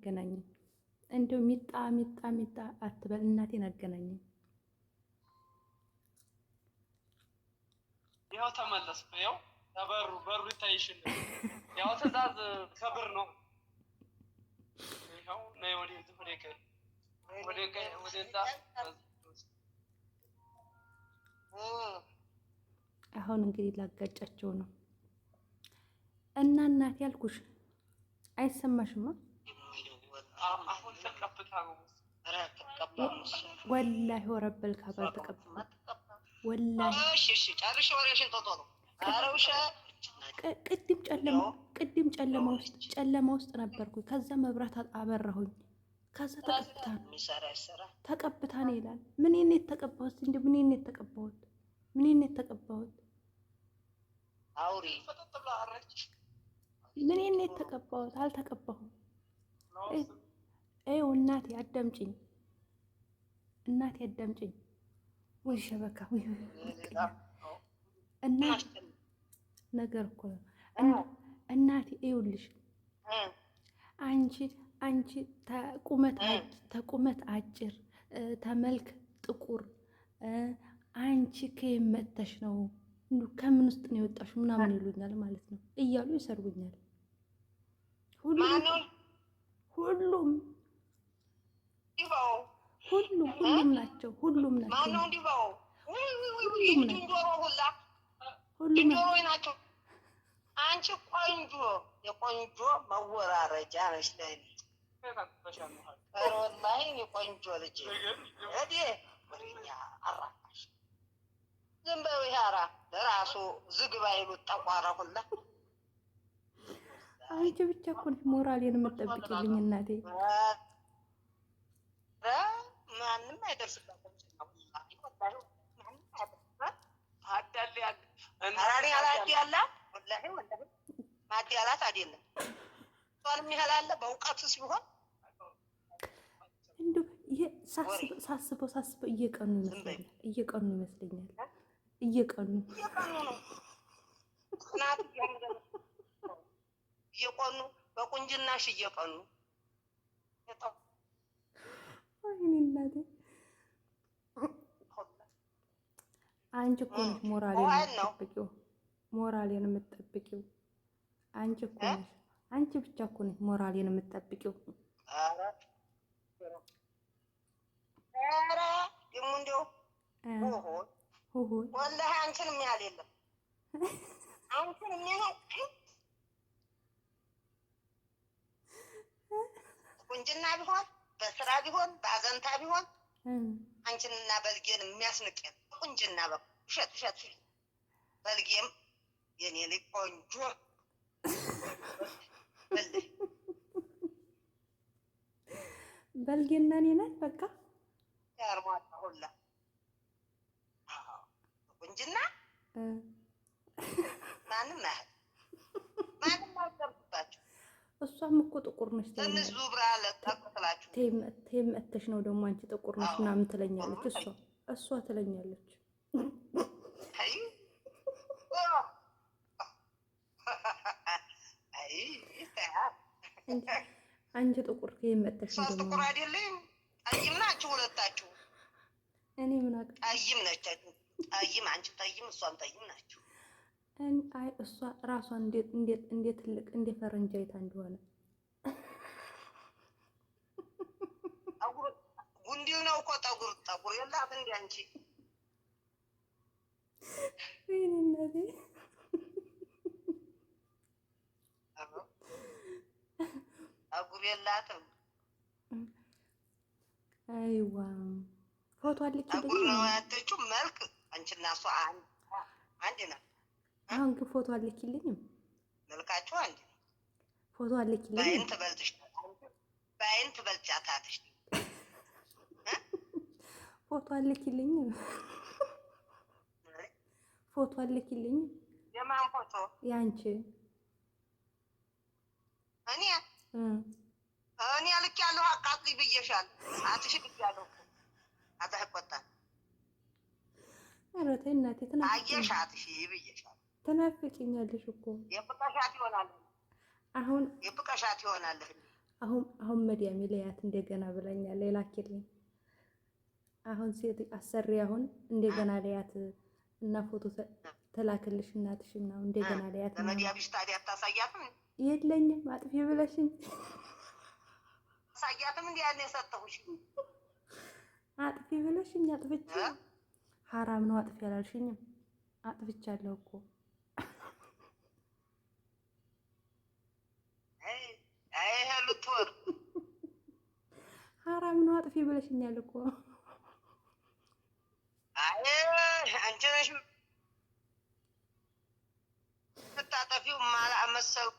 አገናኘኝ። እንደው ሚጣ አትበል እናቴን አገናኘኝ። ያው ተመለስኩ። ያው በሩ ይታይሽል። ያው ትዕዛዝ ከብር ነው። ያው ነይ ወደዛ አሁን እንግዲህ ላጋጫቸው ነው እና እናቴ ያልኩሽ አይሰማሽማ? አሁን ተቀብታ ነው ወላሂ ወረበል ካባ ተቀብታ ወላሂ። እሺ ጨርሽ ወሬሽን ቶቶ ነው። አረውሻ ቅድም ጨለማ ውስጥ ነበርኩ። ከዛ መብራት አበራሁኝ። ከዛ ተቀብታ ነው ይላል። ምን ነው የተቀባሁት? እንዴ ምን ነው የተቀባሁት? አውሪ ምን ነው የተቀባሁት? አልተቀባሁም። ይኸው እናቴ አዳምጪኝ። ወይ ሸበካ ወይ ነገር እኮ ነው እናቴ። ይኸውልሽ አንቺ ተቁመት አጭር ተመልክ ጥቁር አንቺ ከየት መጥተሽ ነው? ከምን ውስጥ ነው የወጣሽው? ምናምን ይሉኛል ማለት ነው እያሉ ይሰርቡኛል። ሁሉም ናቸው። አንቺ ቆንጆ የቆንጆ መወራረጃ ነሽ ለኔ። ወላሂ እኔ ቆንጆ ልጅ ወዲኛ አራሽ ዝም በይው። ያራ ለራሱ ዝግባ ይሉት ጠቋራ ሁላ። አንቺ ብቻ እኮ ነሽ ሞራሌን የምትጠብቂልኝ እናቴ። ማንም አይደርስባትም። ማዲያላት አይደለም እሷንም ያህል አለ በእውቀቱ ሲሆን እንደው ሳስበው እየቀኑ ነው በቁንጅናሽ እየቀኑ አንቺ እኮ ነሽ ሞራሌን የምትጠብቂው አንቺ እኮ ነሽ። አንቺ ብቻ እኮ ነሽ ሞራሌን የምትጠብቂው። ኧረ ደግሞ እንደው ወላሂ አንቺን የሚያህል የለም። አንቺን የሚያህል ቁንጅና ቢሆን በስራ ቢሆን በአዘንታ ቢሆን አንቺንና በልጌን የሚያስንቅ ቁንጅና ውሸት በልጌም የኔ ልጅ ቆንጆ በልጌና እኔ ነን በቃ ያርማታ ሁላ ቁንጅና ማንም አልቀርብባቸው። እሷም እኮ ጥቁር ነች። ትንሽ ዙብራ ለጣቁላችሁ ተመተሽ ነው ደግሞ አንቺ ጥቁር ነች ምናምን ትለኛለች። እሷ ትለኛለች። አንቺ ጥቁር ከመተሽ ነው ደግሞ ጥቁር አይደለም። ጠይም ናችሁ ሁለታችሁ። እኔ ምን አውቃለሁ? ጠይም ነች። ጠይም አንቺ ጠይም እሷም ጠይም ናችሁ። አይ እሷ ራሷን እንዴት ትልቅ እንደ ፈረንጅ አይታ እንደሆነ ጉንዲው ነው እኮ ጠጉር የላት እንደ አንቺ ወይኔ ጠጉር የላትም። አይዋ ፎቶ አለች። ጠጉር ነው ያተችው። መልክ አንቺና እሷ አንድ ነው። አሁን ግን ፎቶ አለችልኝም። መልካችሁ አንድ ነው። ፎቶ አለችልኝ። በአይን ትበልጫታለሽ። ፎቶ አለችልኝ። ፎቶ አለችልኝ። የማን ፎቶ? ያንቺ። እኔ ልክ ያለው አቃጥሊ ብዬሻል። አትሽ ልክ ያለው አታህቆጣል። ኧረ ተይ እናቴ አየሽ፣ አትሽ ብዬሻል። ትናፍቂኛለሽ እኮ የብቀሻት ይሆናል። አሁን የብቀሻት ይሆናል። አሁን መዲያሚ ለያት እንደገና ብላኛል። ላኪልኝ አሁን ሴት አሰሪ አሁን እንደገና ለያት እና ፎቶ ተላክልሽ እናትሽ ምናምን እንደገና ለያት ለመዲያሚሽ ታዲያ አታሳያትም? የለኝም አጥፊ ብለሽኝ አሳያትም እንዴ? ያን የሰጠሁሽ አጥፊ ብለሽኝ አጥፍቼ ሐራም ነው አጥፊ አላልሽኝም? አጥፍቻለሁ እኮ አይ ሄሉቶር ሐራም ነው አጥፊ ብለሽኛል እኮ። አይ አንቺ ነሽ ተጣጣፊው ማላ መሰልኩ።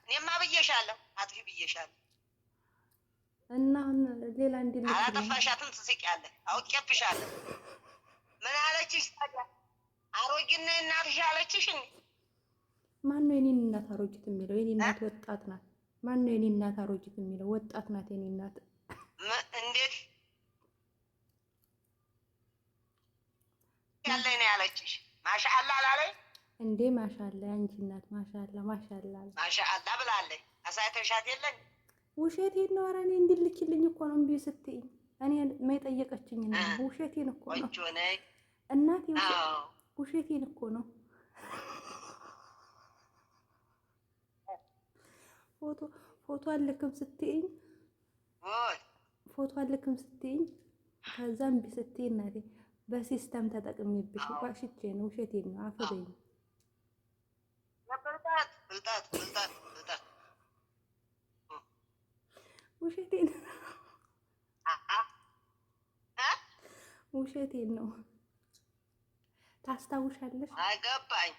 እኔማ ብዬሻለሁ አጥፊ ብዬሻለሁ። እና አሁን ሌላ እንዲል አላጠፋሻትም ትስቂያለሽ። አውቄብሻለሁ። ምን አለችሽ ታዲያ? አሮጊት ነኝ እናትሽ አለችሽ? ማን ነው የኔ እናት አሮጊት የሚለው? የኔ እናት ወጣት ናት። ማን ነው የኔ እናት አሮጊት የሚለው? ወጣት ናት የኔ እናት። እንዴት ያለኝ ነው ያለችሽ? ማሻአላ አላለኝ እንዴ? ማሻአላ አንቺ እናት ማሻአላ ማሻአላ ማሻአላ ብላለች። አሳይተሻት የለኝ? ውሸቴን ነው። ኧረ እኔ እንዲልክልኝ እኮ ነው እምቢ ስትይኝ እኔ የጠየቀችኝ ነው። ውሸቴን እኮ ነው እናቴ፣ ውሸቴን እኮ ነው። ፎቶ አልክም ስትይኝ ከዛ እምቢ ስትይ እናቴ በሲስተም ተጠቅሜብሽ ዋሽቼ ነው። ውሸቴን ነው። አፈበኝ ውሸቴን ነው። ታስታውሻለሽ? አገባኝ።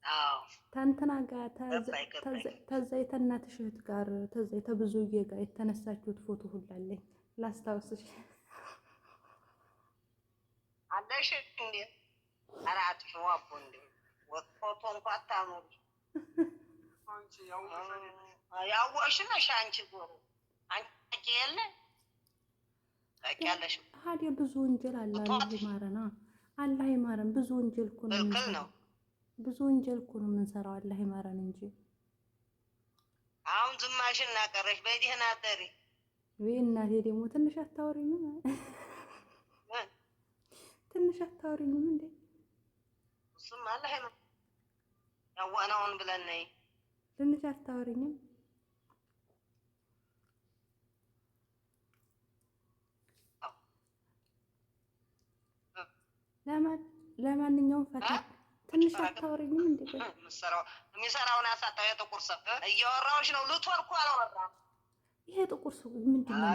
አዎ ተንትና ጋር ተዛ የተናትሽ እህት ጋር ተዛ የተብዙዬ ጋር የተነሳችሁት ፎቶ ሁሉ አለኝ። ላስታውስሽ አለሽ እንዴ? ኧረ አጥፊው አቦ እንዴ ፎቶ እንኳን አታኑሪ። አንቺ ያወቅሽ ነሽ አንቺ ጎሮ አንቺ የለ ታውቂያለሽ። ታዲያ ብዙ ወንጀል አለ። አላህ ይማረና፣ አላህ ይማረን። ብዙ ወንጀል እኮ ነው የምንሰራው። ብዙ ወንጀል እኮ ነው የምንሰራው። አላህ ይማረን እንጂ አሁን ዝማሽን እናቀረሽ በዲህና አደሪ ወይ እናቴ ደግሞ ትንሽ አታወሪኝም? ትንሽ አታወሪኝም እንዴ? እሱም አላህ ያዋናውን ብለን ነይ ትንሽ አታወሪኝም? ለማንኛውም ፈታ ትንሽ አታወሪኝም እንዴ? የሚሰራውን ያሳጣው የጥቁር ሰው እያወራሁሽ ነው። ልትወር እኮ አላወራም። ይሄ ጥቁር ሰው ምንድን ነው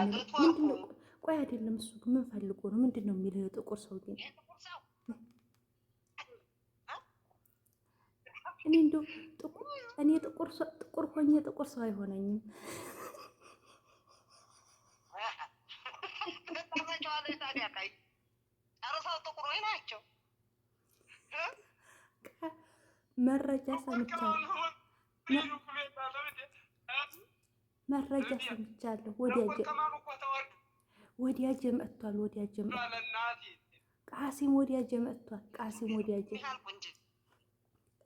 የሚለው? ቆይ አይደለም እሱ ምን ፈልጎ ነው? ምንድን ነው የሚለው የጥቁር ሰው? ግን እኔ እንደው ጥቁር ሆኜ ጥቁር ሰው አይሆነኝም። መረጃ ሰምቻለሁ። ወዲያጄ መጥቷል። ቃሲም ወዲያጄ መጥቷል።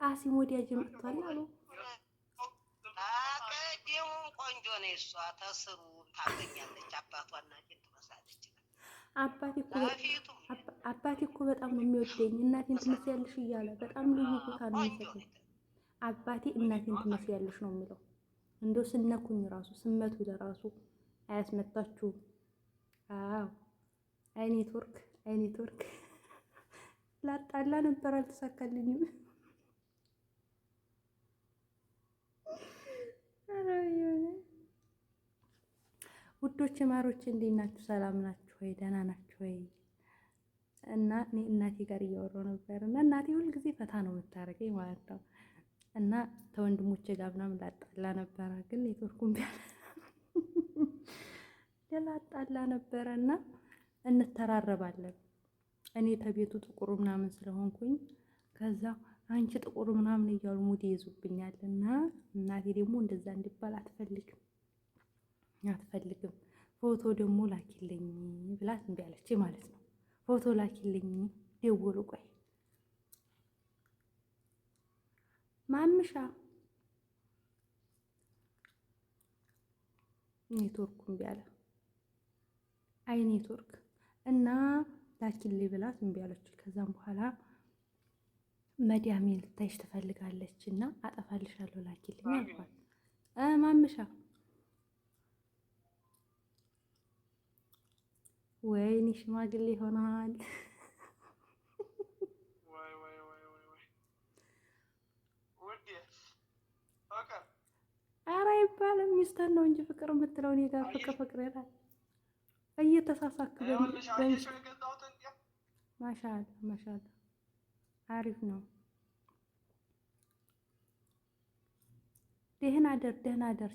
ቃሲም ወዲያጄ መጥቷል አሉ። ቆንጆ ነው እሷ ተስሩ ታገኛለች። አባቷና ትመስላለች። አባቴ እኮ በጣም ነው የሚወደኝ። እናቴን ትመስያለሽ እያለ በጣም ልዩ ቦታ ነው የሚሰጠኝ። አባቴ እናቴን ትመስያለሽ ነው የሚለው። እንደው ስነኩኝ ራሱ ስመቱ ለራሱ አያስመታችሁም? አዎ አይ ኔትወርክ ላጣላ ነበር አልተሳካልኝም። ውዶች ማሮች እንዴት ናችሁ? ሰላም ናችሁ ወይ? ደህና ናችሁ ወይ? እና እኔ እናቴ ጋር እያወራሁ ነበር እና እናቴ ሁልጊዜ ፈታ ነው የምታደርገኝ ማለት ነው። እና ተወንድሞቼ ጋር ምናምን ላጣላ ነበረ፣ ግን ኔትወርኩን ላጣላ ነበረ እና እንተራረባለን። እኔ ተቤቱ ጥቁሩ ምናምን ስለሆንኩኝ ከዛ አንቺ ጥቁሩ ምናምን እያሉ ሙድ ይይዙብኛል። እና እናቴ ደግሞ እንደዛ እንዲባል አትፈልግም። ፎቶ ደግሞ ላኪልኝ ብላት እምቢ አለች ማለት ነው። ፎቶ ላኪልኝ ደወሉ። ቆይ ማምሻ ኔትወርኩ እምቢ አለ። አይ ኔትወርክ እና ላኪልኝ ብላት እምቢ አለች። ከዛም በኋላ መዲያሜ ልታይሽ ትፈልጋለች እና አጠፋልሻለሁ ላኪልኝ አልኳት። ማምሻ ወይኔ ሽማግሌ ሆነሃል። ኧረ አይባልም ሚስተር ነው እንጂ ፍቅር የምትለው እኔ ጋር ፍቅር ይላል። እየተሳሳክ ማሻአላ አሪፍ ነው። ደህና ደር።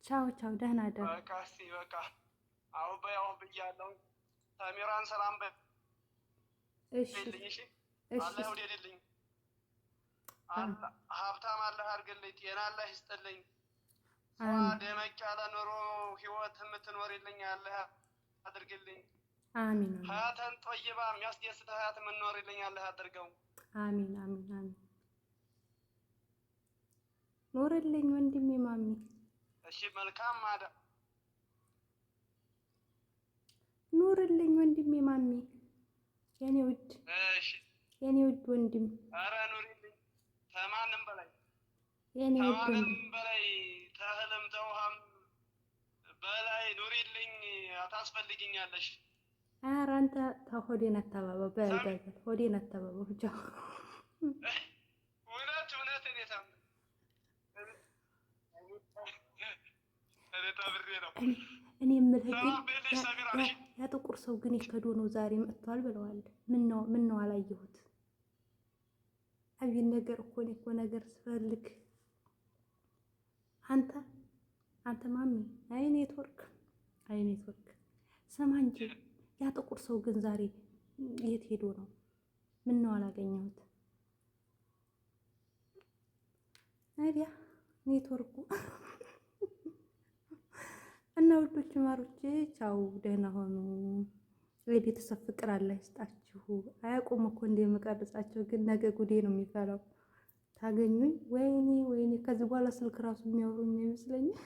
ቻው ደህና ደር። በቃ እስኪ በቃ አሁን ብያለሁ። ሰሚራን ሰላም በይልኝ። እሺ አላህ ይውደድልኝ። ሀብታም አላህ አድርግልኝ። ጤና አላህ ይስጥልኝ። ደመቅ ያለ ኑሮ ህይወት የምትኖርልኝ አላህ አድርግልኝ። አሚን። ሀያተን ጦይባ የሚያስደስት ሀያት የምንኖርልኝ አላህ አድርገው። አሚን። ኖርልኝ ወንድሜ ማሚ። እሺ መልካም ማዳ ኑርልኝ ወንድሜ ማሚ። የኔ ውድ ወንድም። ኧረ ኑሪልኝ ከማንም በላይ የኔ ውድ ወንድም በላይ ተህልም ተውሃም በላይ ኑሪልኝ። ታስፈልጊኛለሽ። ኧረ አንተ ሆዴን አታባባው። በል ሆዴን አታባባው ብቻ። እውነት እኔ የምልህ ግን ያ ጥቁር ሰው ግን የከዶ ነው ዛሬ መጥቷል ብለዋል። ምን ነው አላየሁት? አብይ ነገር እኮ እኔ እኮ ነገር ስፈልግ አንተ ማሚ። አይ ኔትወርክ ስማ እንጂ ያ ጥቁር ሰው ግን ዛሬ የት ሄዶ ነው? ምን ነው አላገኘሁት? አይዲያ ኔትወርኩ እና ውዶች ማሮቼ ቻው፣ ደህና ሆኑ። የቤተሰብ ፍቅር አላህ ይስጣችሁ። አያውቁም እኮ እንደምቀርጻቸው ግን ነገ ጉዴ ነው የሚፈላው። ታገኙኝ ወይኔ ከዚህ በኋላ ስልክ ራሱ የሚያወሩኝ አይመስለኝም።